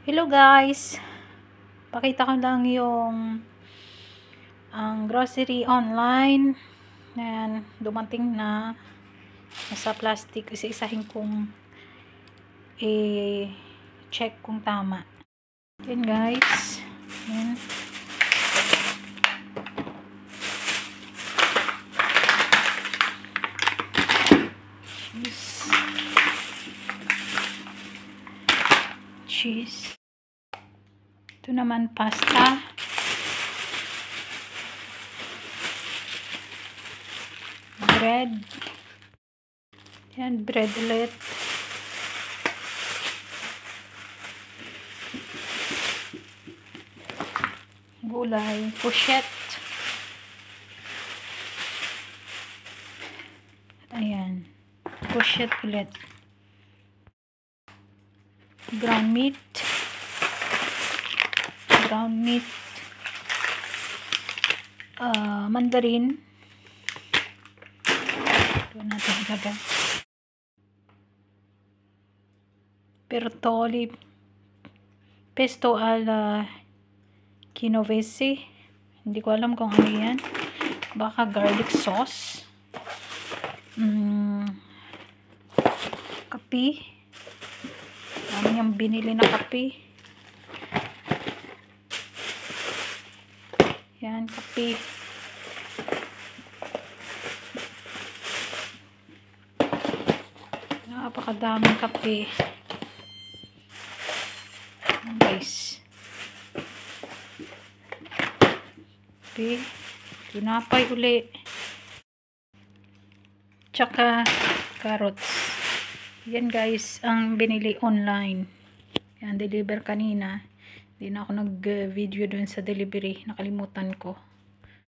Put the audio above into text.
Hello guys, pakita ko lang yung grocery online. Ayan, dumating na nasa plastic. Isa-isahin kong check kung tama. Ayan guys, ayan. Cheese. Ito naman pasta. Bread. Yan, bread ulit. Gulay. Courgette. Ayan. Courgette ulit. Ground meat. Ground meat. Mandarin. Ito natin ilagay. Bertolli. Pesto alla Genovese. Hindi ko alam kung ano yan. Baka garlic sauce. Kape. Ano yung binili na kape. Yan, kape. Napakadaming kape. Guys. Kape. Tinapay uli. Tsaka carrots. Yan guys, ang binili online. Yan, deliver kanina. Hindi na ako nag-video dun sa delivery. Nakalimutan ko.